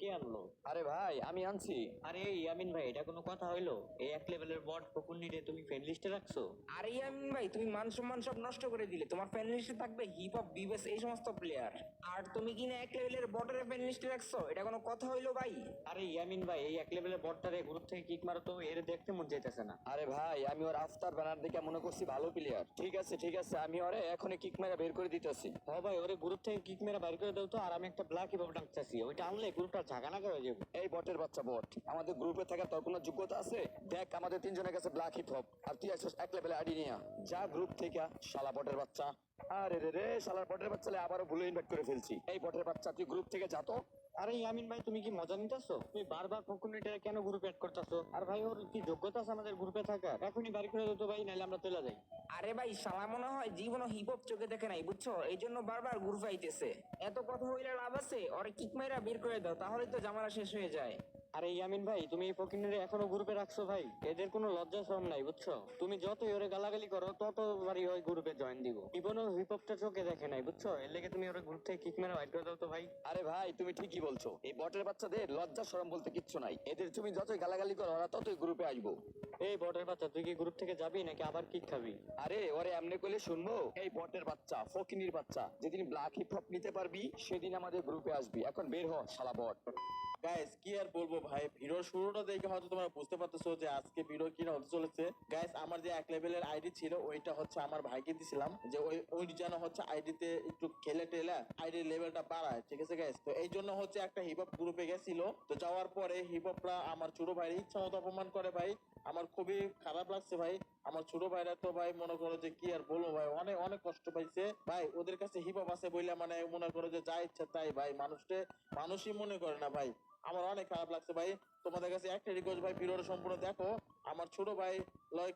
কে আনলো? আরে ভাই আমি আনছি। আরে এই ইয়ামিন ভাই, এটা কোনো কথা হইলো? এই এক লেভেলের বট ফকুন্নিরে তুমি ফ্রেন্ড লিস্টে রাখছো? আরে ইয়ামিন ভাই, তুমি মান সম্মান সব নষ্ট করে দিলে। তোমার ফ্যান লিস্টে থাকবে হিপ হপ, বিবেস, এই সমস্ত প্লেয়ার, আর তুমি কিনা এক লেভেলের বটের ফ্যান লিস্টে রাখছো? এটা কোনো কথা হইলো ভাই? আরে ইয়ামিন ভাই, এই এক লেভেলের বটটারে গ্রুপ থেকে কিক মারো তো, এর দেখতে মন চাইতেছে না। আরে ভাই আমি ওর আফতার ব্যানার দেখে মনে করছি ভালো প্লেয়ার। ঠিক আছে আমি ওরে এখনই কিক মেরে বের করে দিতেছি। হ্যাঁ ভাই, ওরে গ্রুপ থেকে কিক মেরে বাইর করে দাও তো। আর আমি একটা ব্ল্যাক হিপ হপ ডাকতেছি, ওইটা আনলে গ্রুপটা ঝাঁকানাকা হয়ে যাবে। এই বটের বাচ্চা বট, আমাদের গ্রুপে থাকার তোর কোনো যোগ্যতা আছে? দেখ আমাদের তিনজনের কাছে ব্ল্যাক হিপ হপ, আর তুই আসছিস এক লেভেলে আইডি নিয়ে। যা গ্রুপ থেকে, শালা বটের বাচ্চা। আরে রে শালার বটের বাচ্চা, আবারও ভুলে ইনভাইট করে ফেলছি। এই বটের বাচ্চা তুই গ্রুপ থেকে যা তো। আরে ইয়ামিন ভাই, তুমি কি মজা নিতেছো? তুমি বারবার ফকুন্নিটারে কেন গ্রুপে অ্যাড করতেছো? আর ভাই, ওর কি যোগ্যতা আছে আমাদের গ্রুপে থাকার? এখনই বাড়ি করে দাও তো ভাই, নাহলে আমরা চলে যাই। আরে ভাই, শালা মনে হয় জীবনও হিপ হপ চোখে দেখে নাই, বুঝছো? এই জন্য বারবার গ্রুপ আইতেছে। এত কথা হইলে লাভ আছে? ওরে কিক মাইরা বের করে দাও, তাহলেই তো ঝামেলা শেষ হয়ে যায়। আরে ইয়ামিন ভাই, তুমি এই ফকিন্নিরে এখনো গ্রুপে রাখছো ভাই? এদের কোনো লজ্জা শরম নাই, বুঝছো? তুমি যতই ওরে গালাগালি করো ততবারই ওই গ্রুপে জয়েন দিব। জীবনও হিপ হপটা চোখে দেখে নাই, বুঝছো? এর লেগে তুমি ওরে গ্রুপ থেকে কিক মেরে বাইর করে দাও তো ভাই। আরে ভাই তুমি ঠিকই বলছো, এই বটের বাচ্চাদের লজ্জা শরম বলতে কিচ্ছু নাই। এদের তুমি যতই গালাগালি করো ওরা ততই গ্রুপে আসবো। এই বটের বাচ্চা, তুই কি গ্রুপ থেকে যাবি নাকি আবার কিক খাবি? আরে ওরে এমনি করলে শুনবো? এই বটের বাচ্চা, ফকিনির বাচ্চা, যেদিন ব্ল্যাক হিপ হপ নিতে পারবি সেদিন আমাদের গ্রুপে আসবি। এখন বের হ শালা বট। গাইস কি আর বলবো ভাই, ভিডিওর শুরুটা দেখে হয়তো তোমরা বুঝতে পারতেছো যে আজকে ভিডিও কি হতে চলেছে। গাইস আমার যে এক লেভেলের আইডি ছিল ওইটা হচ্ছে আমার ভাইকে দিছিলাম, যে ওই যেন হচ্ছে আইডিতে একটু খেলে টেলে আইডির লেভেলটা বাড়ায়, ঠিক আছে গাইস? তো এই জন্য হচ্ছে একটা হিপ হপ গ্রুপে গেছিল। তো যাওয়ার পরে হিপ হপরা আমার ছোট ভাইয়ের ইচ্ছা মতো অপমান করে ভাই। আমার খুবই খারাপ লাগছে ভাই। আমার ছোট ভাইরা তো ভাই মনে করো যে কি আর বলবো ভাই, অনেক অনেক কষ্ট পাইছে ভাই। ওদের কাছে হিপ হপ আছে বইলে মানে মনে করো যে যা ইচ্ছা তাই ভাই, মানুষই মনে করে না ভাই। আমার অনেক খারাপ লাগছে ভাই। তোমাদের কাছে একটা রিকোয়েস্ট ভাই, ভিডিওটা সম্পূর্ণ দেখো। আমার ছোট ভাই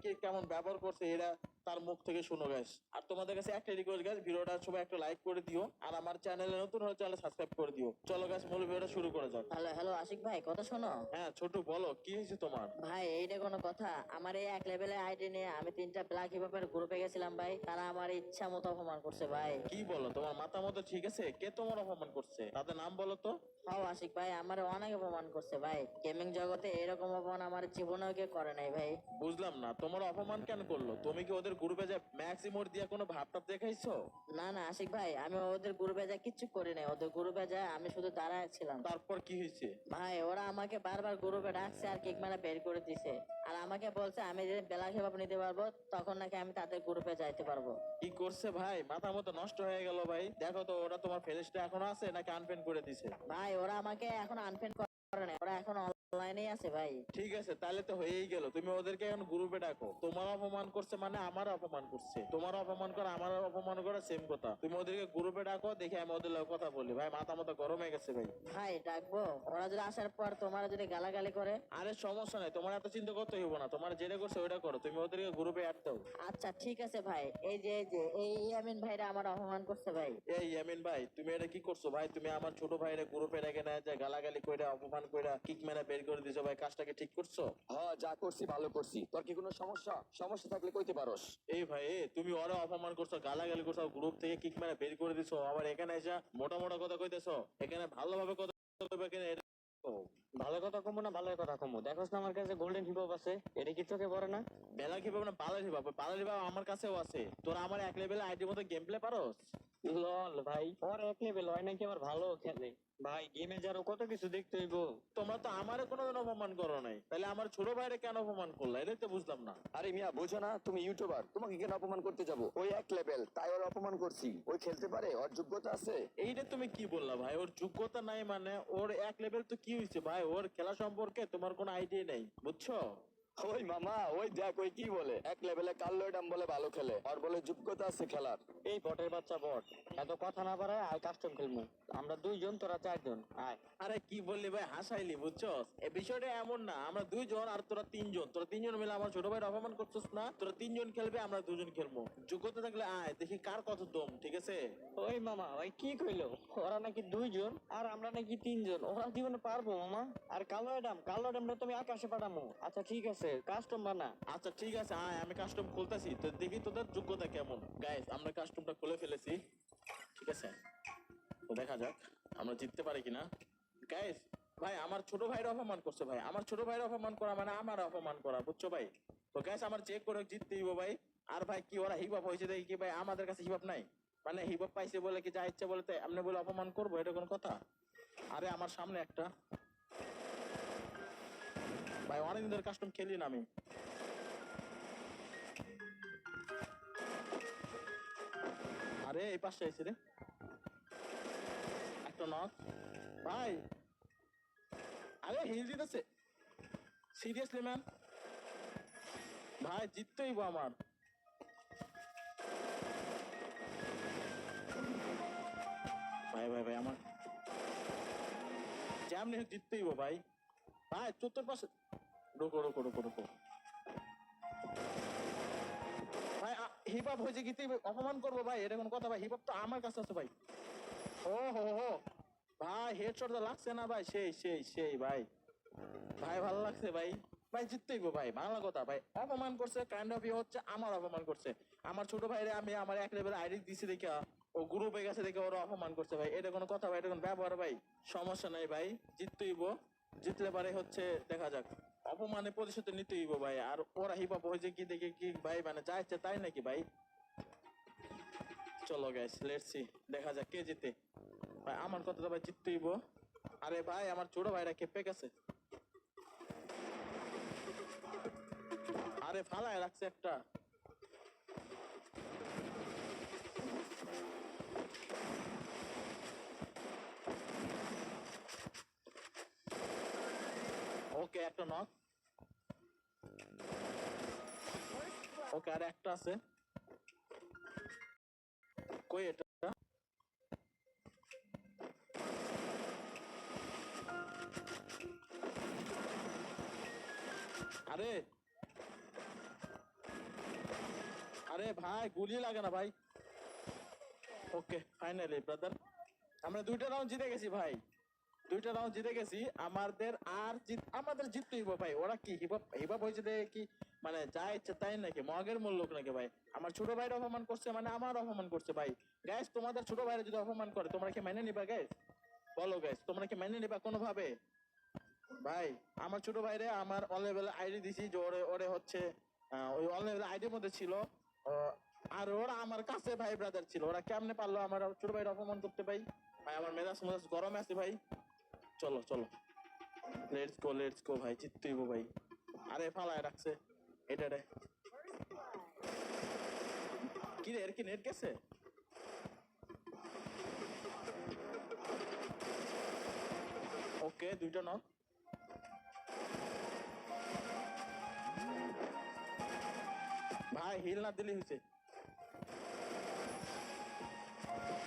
কে কেমন ব্যবহার করছে এরা তার মুখ থেকে শুনো গাইস। আর তোমাদের কাছে একটা রিকোয়েস্ট গাইস, ভিডিওটা সবাই একটা লাইক করে দিও, আর আমার চ্যানেলে নতুন হলে চ্যানেল সাবস্ক্রাইব করে দিও। চলো গাইস, মূল ভিডিওটা শুরু করা যাক। হ্যালো হ্যালো আশিক ভাই, কথা শোনো। হ্যাঁ ছোট, বলো কি হয়েছে তোমার? ভাই এইটা কোনো কথা? আমার এই এক লেভেলের আইডি নিয়ে আমি 3টা ব্ল্যাক হিপ হপের গ্রুপে গেছিলাম ভাই, তারা আমার ইচ্ছা মতো অপমান করছে ভাই। কি বলো, তোমার মাথা মতো ঠিক আছে? কে তোমার অপমান করছে, তাদের নাম বলো তো। হাও আশিক ভাই, আমার অনেক অপমান করছে ভাই। গেমিং জগতে এরকম অপমান আমার জীবনেও কেউ করে নাই ভাই। বুঝলাম না, তোমার অপমান কেন করলো? তুমি কি ওদের গ্রুপে যে ম্যাক্সিমোর দিয়ে কোনো ভাবটাপ দেখাইছো? না না আশিক ভাই, আমি ওদের গ্রুপে যা কিচ্ছু করি নাই। ওদের গ্রুপে যায় আমি শুধু দাঁড়ায় ছিলাম। তারপর কি হয়েছে? ভাই ওরা আমাকে বারবার গ্রুপে ডাকছে আর কিক মারা বের করে দিছে। আর আমাকে বলছে আমি যদি ব্ল্যাক হিপ হপ নিতে পারবো তখন নাকি আমি তাদের গ্রুপে যাইতে পারবো। কি করছে ভাই? মাথা মতো নষ্ট হয়ে গেল ভাই। দেখো তো ওরা তোমার ফেলিসটা এখনো আছে নাকি আনফ্রেন্ড করে দিছে? ভাই ওরা আমাকে এখন আনফ্রেন্ড করে নাই, ওরা এখন অনলাইনেই আছে ভাই। ঠিক আছে, তাহলে তো হয়েই গেল। তুমি ওদেরকে এখন গ্রুপে ডাকো। তোমার অপমান করছে মানে আমার অপমান করছে, তোমার অপমান করা আমার অপমান করা সেম কথা। তুমি ওদেরকে গ্রুপে ডাকো, দেখে আমি ওদের লগে কথা বলি ভাই। মাথা মতো গরম হয়ে গেছে ভাই। ভাই ডাকবো? ওরা যদি আসার পর তোমার যদি গালাগালি করে? আরে সমস্যা নাই, তোমার এত চিন্তা করতে হইব না। তোমার যেটা করছে ওইটা করো, তুমি ওদেরকে গ্রুপে অ্যাড দাও। আচ্ছা ঠিক আছে ভাই। এই ইয়ামিন ভাইরা আমার অপমান করছে ভাই। এই ইয়ামিন ভাই, তুমি এটা কি করছো ভাই? তুমি আমার ছোট ভাইরে গ্রুপে রেখে না যে গালাগালি কইরা অপমান কইরা কিক মেরে বের করে দিছো ভাই, কাজটাকে ঠিক করছো? হ্যাঁ যা করছি ভালো করছি। তোর কি কোনো সমস্যা থাকলে কইতে পারোস। এই ভাই তুমি ওরা অপমান করছো, গালাগালি করছো, গ্রুপ থেকে কিক মেরে বের করে দিছো, আবার এখানে এসে মোটা মোটা কথা কইতেছো। এখানে ভালোভাবে কথা কইবে কেন? ভালো কথা কমো না ভালো কথা কমো? দেখোস না আমার কাছে গোল্ডেন হিপ হপ আছে, এটা কি চোখে পড়ে না? বেলা কি পাবো না বালারি বাবা? বালারি বাবা আমার কাছেও আছে। তোরা আমার এক লেভেলে আইডির মতো গেম প্লে পারোস? লল ভাই, ওর এক লেভেল হয় নাকি আবার ভালো খেলে? ভাই গেমে যারও কত কিছু দেখতে হইব। তোমরা তো আমারে কোনোদিন অপমান করো নাই, তাহলে আমার ছোট ভাইরে কেন অপমান করলা? এটাই তো বুঝলাম না। আরে মিয়া বুঝো না, তুমি ইউটিউবার, তোমাকে কেন অপমান করতে যাবো? ওই এক লেভেল তাই ওর অপমান করছি। ওই খেলতে পারে, ওর যোগ্যতা আছে। এইটা তুমি কি বললা ভাই? ওর যোগ্যতা নাই মানে? ওর এক লেভেল তো কি হয়েছে ভাই? ওর খেলা সম্পর্কে তোমার কোনো আইডিয়া নেই, বুঝছো? ওই মামা ওই দেখ ওই কি বলে, এক লেভেলে কাল্লোডাম বলে ভালো খেলে, আর বলে যোগ্যতা আছে খেলার। এই বটের বাচ্চা বট, এত কথা না পারে আয় কাস্টম খেলবো। আমরা 2 জন, তোরা 4 জন, আয়। আরে কি বললি ভাই, হাসাইলি বুঝছো? এই বিষয়টা এমন না, আমরা 2 জন আর তোরা 3 জন। তোরা 3 জন মিলে আমার ছোট ভাইয়ের অপমান করছিস না? তোরা 3 জন খেলবে, আমরা 2 জন খেলবো। যোগ্যতা থাকলে আয়, দেখি কার কত দম, ঠিক আছে? ওই মামা ওই কি কইলো? ওরা নাকি 2 জন আর আমরা নাকি 3 জন। ওরা জীবনে পারবো মামা? আর কালো অ্যাডামটা তুমি আকাশে পাঠামো। আচ্ছা ঠিক আছে, কাস্টম বানা। আচ্ছা ঠিক আছে, আয় আমি কাস্টম খুলতেছি, তো দেখি তোদের যোগ্যতা কেমন। গাইস আমরা কাস্টমটা খুলে ফেলেছি, ঠিক আছে? তো দেখা যাক আমরা জিততে পারি কিনা। গাইস ভাই আমার ছোট ভাইরা অপমান করছে ভাই, আমার ছোট ভাইরা অপমান করা মানে আমার অপমান করা, বুঝছো ভাই? তো গ্যাস আমার চেক করে জিততে দিব ভাই। আর ভাই কি ওরা হিপ হপ হয়েছে দেখি কি ভাই, আমাদের কাছে হিপ হপ নাই? মানে হিপ হপ পাইছে বলে কি যা ইচ্ছা বলে তাই আপনি বলে অপমান করবো, এটা কোনো কথা? আরে আমার সামনে একটা ভাই অনেকদিন ধরে কাস্টম খেলি না আমি। আরে এই পাশে এসে রে একটা নক ভাই। আরে হিল দিতেছে সিরিয়াসলি ম্যান, ভাই জিততেই আমার। ভাই ভাই ভাই আমার যেমনি হোক জিততেই ভাই। ভাই চতুর পাশে রোকো রোকো রোকো রোকো ভাই, হিপ হপ হয়েছে গীতে অপমান করবো ভাই, এটা কোনো কথা ভাই? হিপ হপ তো আমার কাছে আছে ভাই। ও হো হো ভাই হেডশট তো লাগছে না ভাই, সেই সেই সেই ভাই, ভাই ভালো লাগছে ভাই। ভাই জিততেই ভাই, বাংলা কথা ভাই। অপমান করছে কাইন্ড অফ হচ্ছে আমার অপমান করছে। আমার ছোট ভাইরে আমি আমার এক লেভেল আইডি দিছি দেখে ও গ্রুপে গেছে দেখে ওরা অপমান করছে ভাই, এটা কোনো কথা ভাই? এটা কোনো ব্যবহার ভাই? সমস্যা নাই ভাই, জিততেই জিতলে পারে হচ্ছে দেখা যাক, অপমানে প্রতিশোধ নিতেই ভাই। আর ওরা হিপ হপ হয়েছে কি দেখে কি ভাই, মানে যা ইচ্ছে তাই নাকি ভাই? চলো গাইস লেটস সি, দেখা যাক কে জিতে ভাই। আমার কথা তো ভাই জিততেই। আরে ভাই আমার ছোট ভাইরা খেপে গেছে, আরে ফালায় রাখছে একটা। ওকে একটা নক, ওকে আর একটা আছে। কই এটা? আরে আরে ভাই গুলি লাগে না ভাই। ওকে ফাইনালি ব্রাদার আমরা 2টা রাউন্ড জিতে গেছি ভাই, 2টা রাউন্ড জিতে গেছি। আমাদের জিততেই ভাই। ওরা কি হিপ হপ হয়েছে দেখে কি মানে যা ইচ্ছে তাই নাকি? মগের মূল লোক নাকি ভাই? আমার ছোট ভাইরা অপমান করছে মানে আমার অপমান করছে ভাই। গ্যাস তোমাদের ছোট ভাইরা যদি অপমান করে তোমরা কি মেনে নিবা গ্যাস? বলো গ্যাস, তোমরা কি মেনে নিবা কোনো ভাবে? ভাই আমার ছোট ভাইরে আমার অন লেভেল আইডি দিছি যে ওরে ওরে হচ্ছে ওই অন লেভেল আইডির মধ্যে ছিল। আহ, আর ওরা আমার কাছে ভাই ব্রাদার ছিল, ওরা কেমনে পারলো আমার ছোট ভাইয়ের অপমান করতে ভাই? ভাই আমার মেজাজ মেজাজ গরমে আছে ভাই। চলো চলো লেটস গো ভাই, জিততেই ভাই। আরে ফালায় রাখছে এটা রে, কি রে এর কি নেট গেছে? ওকে 2টা নক। ভাই হিল না দিলে হয়েছে।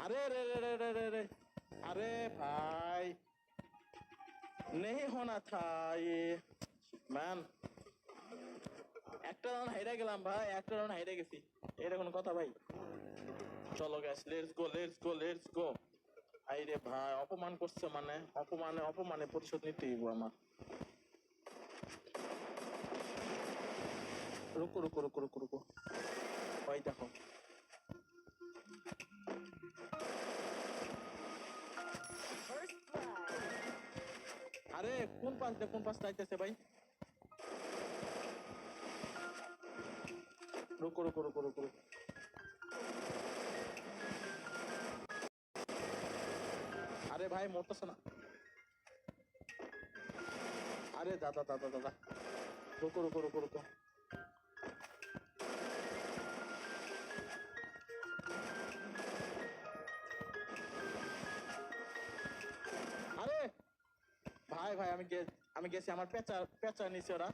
अरे रे रे रे रे रे रे अरे भाई नहीं होना था ये ম্যান। একটা রাউন্ড হেরে গেলাম ভাই, একটা রাউন্ড হেরে গেছি, এটা কোনো কথা ভাই? চলো gas let's go let's go let's go. আইরে ভাই অপমান করছে মানে অপমানে অপমানে প্রতিশোধ নিতেই হইবো আমার। রুকো রুকো রুকো রুকো রুকো ভাই দেখো। আরে কোন পাশ দিয়ে কোন পাশ যাইতেছে ভাই? রুকো রুকো রুকো রুকো রুকো। আরে ভাই মরতেছে না। আরে দাদা দাদা দাদা রুকো রুকো রুকো রুকো। আরে ভাই ভাই আমি গেছি আমার পেঁচা পেঁচা নিচে ওরা।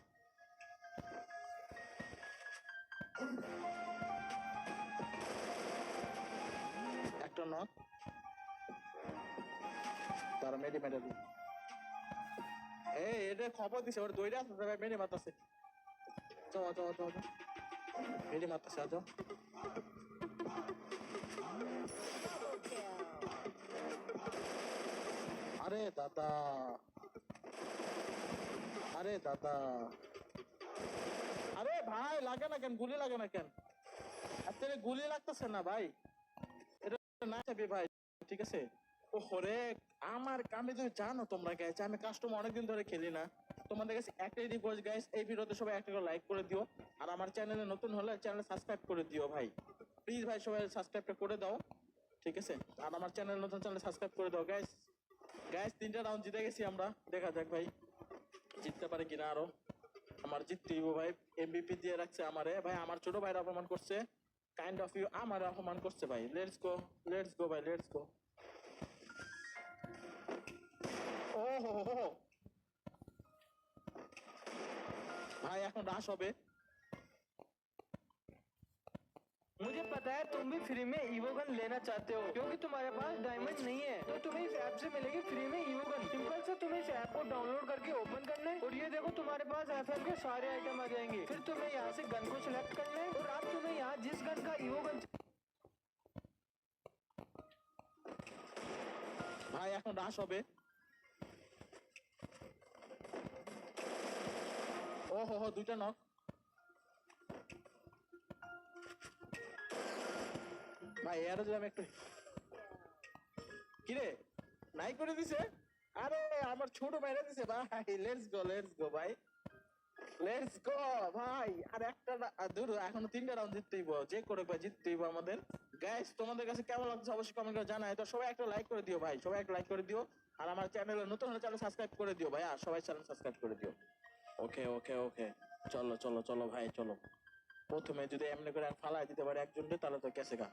একটা নক তারা মেডি মেডাল। এই এটা খবর দিছে ওর দইরা আছে ভাই, মেডি মারতাছে। চলো চলো চলো মেডি মারতাছে। আজ আরে দাদা আরে দাদা আরে ভাই লাগে না কেন? গুলি লাগে না কেন? আপনার গুলি লাগতেছে না ভাই, এটা না চাবি ভাই, ঠিক আছে? ওরে আমার কামে তুমি জানো তোমরা গাইস আমি কাস্টম অনেকদিন ধরে খেলি না। তোমাদের কাছে একটাই রিকোয়েস্ট গাইস, এই ভিডিওতে সবাই একটা করে লাইক করে দিও, আর আমার চ্যানেলে নতুন হলে চ্যানেল সাবস্ক্রাইব করে দিও ভাই। প্লিজ ভাই সবাই সাবস্ক্রাইবটা করে দাও, ঠিক আছে? আর আমার চ্যানেল নতুন চ্যানেল সাবস্ক্রাইব করে দাও গাইস। গাইস 3টা রাউন্ড জিতে গেছি আমরা, দেখা যাক ভাই জিততে পারে কিনা আরো। আমার জিততে হইব ভাই, এমবিপি দিয়ে রাখছে আমারে ভাই, আমার ছোট ভাইরা অপমান করছে, কাইন্ড অফ ইউ আমার অপমান করছে ভাই। লেটস গো ভাই, লেটস গো। ও হো হো হো। ভাই এখন রাশ হবে। मुझे पता है तुम भी फ्री में ईवो गन लेना चाहते हो क्योंकि तुम्हारे पास डायमंड नहीं है, तो तुम्हें इस ऐप से मिलेगी फ्री में ईवो गन। सिंपल से तुम्हें इस ऐप को डाउनलोड करके ओपन करना है और ये देखो तुम्हारे पास एफएम के सारे आइटम आ जाएंगे। फिर तुम्हें यहाँ से गन को सिलेक्ट करना है और अब तुम्हें यहाँ जिस गन का ईवो गन ভাই এখন রাশ হবে। ও হো হো, 2টা নক। ভাই এর যদি আমি একটু কিরে নাই করে দিছে, আরে আমার ছোট ভাইরা দিছে ভাই। লেটস গো ভাই, লেটস গো ভাই। আর একটা দূর এখনো 3টা রাউন্ড জিততেই যে করে ভাই জিততেই আমাদের। গাইস তোমাদের কাছে কেমন লাগছে অবশ্যই কমেন্ট করে জানাই। তো সবাই একটা লাইক করে দিও ভাই, সবাই একটা লাইক করে দিও, আর আমার চ্যানেলে নতুন হলে চ্যানেল সাবস্ক্রাইব করে দিও ভাই, আর সবাই চ্যানেল সাবস্ক্রাইব করে দিও। ওকে ওকে ওকে, চলো চলো চলো ভাই চলো। প্রথমে যদি এমনি করে ফালাই দিতে পারে একজনকে তাহলে তো কেসে গা।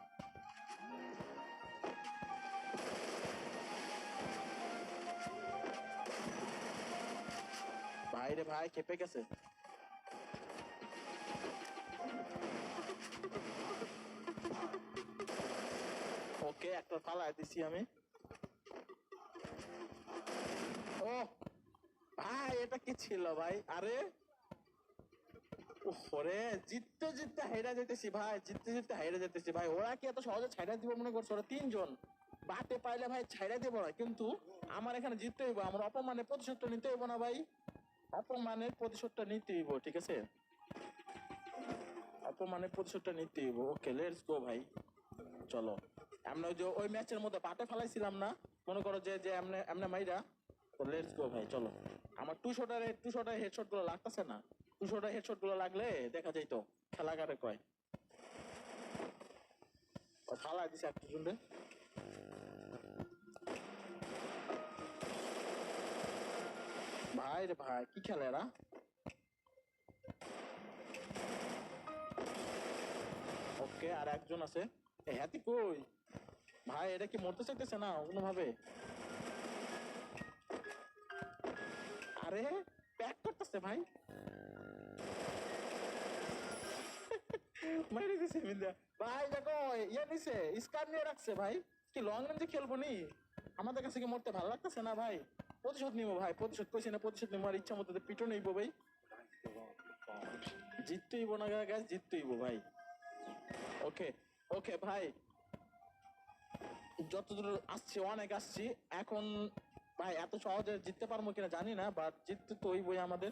ভাই রে ভাই খেপে গেছে। ওকে একটা ফালাই দিছি আমি। ও ভাই এটা কি ছিল ভাই? আরে ওরে জিততে জিততে হেরে যেতেছি ভাই, জিততে জিততে হেরে যেতেছি ভাই। ওরা কি এত সহজে ছাইড়া দিব মনে করছো? ওরা 3জন বাটে পাইলে ভাই ছাইড়া দিব না, কিন্তু আমার এখানে জিততে হইব। আমার অপমানের প্রতিশোধটা নিতে হইব না ভাই, অপমানের প্রতিশোধটা নিতে হইব, ঠিক আছে? অপমানের প্রতিশোধটা নিতে হইব। ওকে লেটস গো ভাই, চলো। আমরা ওই যে ওই ম্যাচের মধ্যে বাটে ফেলাইছিলাম না, মনে করো যে যে এমনে এমনে মাইরা। তো লেটস গো ভাই চলো। আমার টু শটার হেডশট গুলো লাগতেছে না, টু শটার হেডশট গুলো লাগলে দেখা যাইতো খেলাগারে কয়। ও ফালাই দিছে একটা জুন্ডে। ভাই রে ভাই কি খেলে এরা? ওকে আর একজন আছে। হ্যাতি কই ভাই? এটা কি মরতে চাইতেছে না কোনোভাবে? আরে প্যাক করতেছে ভাই। মাইরে দিছে মিন্দা ভাই। দেখো ইয়ে নিছে, স্কার নিয়ে রাখছে ভাই। কি লং রেঞ্জে খেলবো নি? আমাদের কাছে কি মরতে ভালো লাগতেছে না ভাই? প্রতিশোধ নিবো ভাই, প্রতিশোধ কইছি না, প্রতিশোধ নিবো। আর ইচ্ছা মতো পিটো নিবো ভাই, জিততেই না গ্যাস, জিততেই ভাই। ওকে ওকে ভাই, যতদূর আসছি অনেক আসছি এখন ভাই। এত সহজে জিততে পারবো কিনা জানি না, বাট জিততে তো হইবই আমাদের।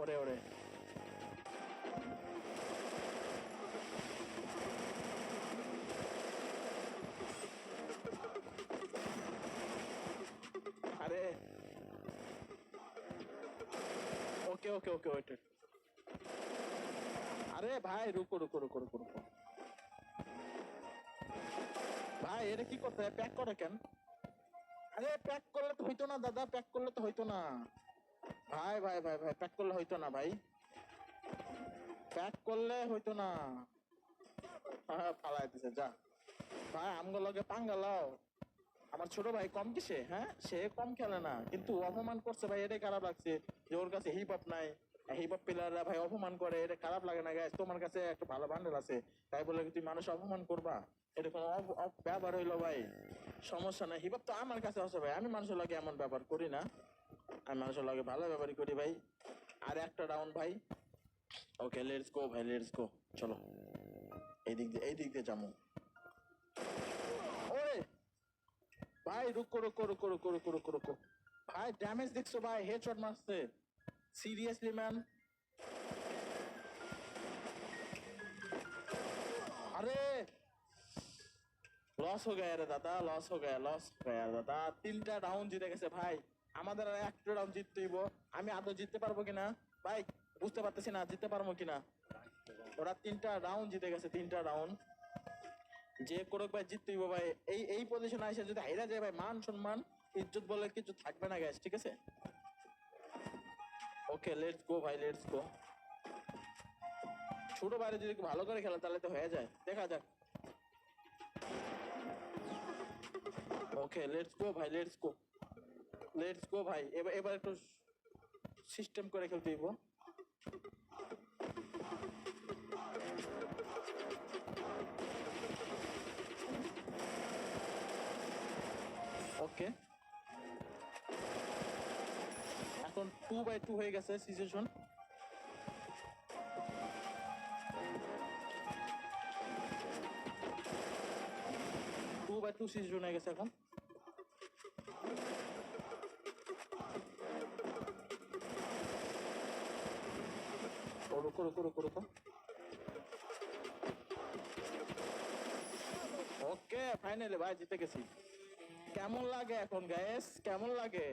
ওরে ওরে আরে ওকে ওকে ওকে ওয়েট। আরে ভাই রুকো রুকো রুকো রুকো রুকো ভাই, এটা কি করতে প্যাক করে কেন? আরে প্যাক করলে তো হইতো না দাদা, প্যাক করলে তো হইতো না ভাই। ভাই ভাই ভাই প্যাক করলে হইতো না ভাই, প্যাক করলে হইতো না। হ্যাঁ ফালাই দিছে যা ভাই। আমগো লগে পাঙ্গা লাও। আমার ছোট ভাই কম কিসে? হ্যাঁ সে কম খেলে না, কিন্তু অপমান করছে ভাই, এটাই খারাপ লাগছে যে ওর কাছে হিপ হপ নাই। হিপ হপ প্লেয়াররা ভাই অপমান করে, এটা খারাপ লাগে না গাইস? তোমার কাছে একটা ভালো বান্ডেল আছে তাই বলে কি তুমি মানুষ অপমান করবা? এটা কোনো ব্যবহার হইলো ভাই? সমস্যা নাই, হিপ হপ তো আমার কাছে আছে ভাই। আমি মানুষের লাগে এমন ব্যবহার করি না, আমি মানুষের লাগে ভালো ব্যবহারই করি ভাই। আর একটা রাউন্ড ভাই। ওকে লেটস গো ভাই, লেটস গো চলো। এই দিক দিয়ে যাবো। ওরে ভাই রুকো রুকো রুকো রুকো রুকো রুকো রুকো ভাই, ড্যামেজ দেখছো ভাই? হেডশট মারছে সিরিয়াসলি ম্যান। আরে लॉस हो गया रे दादा, लॉस हो गया दादा। 3টা রাউন্ড জিতে গেছে ভাই, আমাদের আর একটা রাউন্ড জিততে হইব। আমি আদৌ জিততে পারবো কিনা ভাই বুঝতে পারতেছি না, জিততে পারবো কিনা। ওরা 3টা রাউন্ড জিতে গেছে, 3টা রাউন্ড। যে করুক ভাই জিততে হইব ভাই। এই পজিশনে এসে যদি হাইরা যায় ভাই, মান সম্মান ইজ্জত বলে কিছু থাকবে না গাইস, ঠিক আছে? ওকে লেটস গো ভাই, লেটস গো। ছোট বাইরে যদি ভালো করে খেলে তাহলে তো হয়ে যায়, দেখা যাক। ওকে লেটস গো ভাই, লেটস গো, লেটস গো ভাই। এবার একটু সিস্টেম করে খেলতে দিব। ওকে এখন 2/2 হয়ে গেছে সিচুয়েশন। সিচুয়েশন হয়ে গেছে এখন। রুকো। ওকে ফাইনালি ভাই জিতে গেছি। কেমন লাগে এখন গাইস, কেমন লাগে?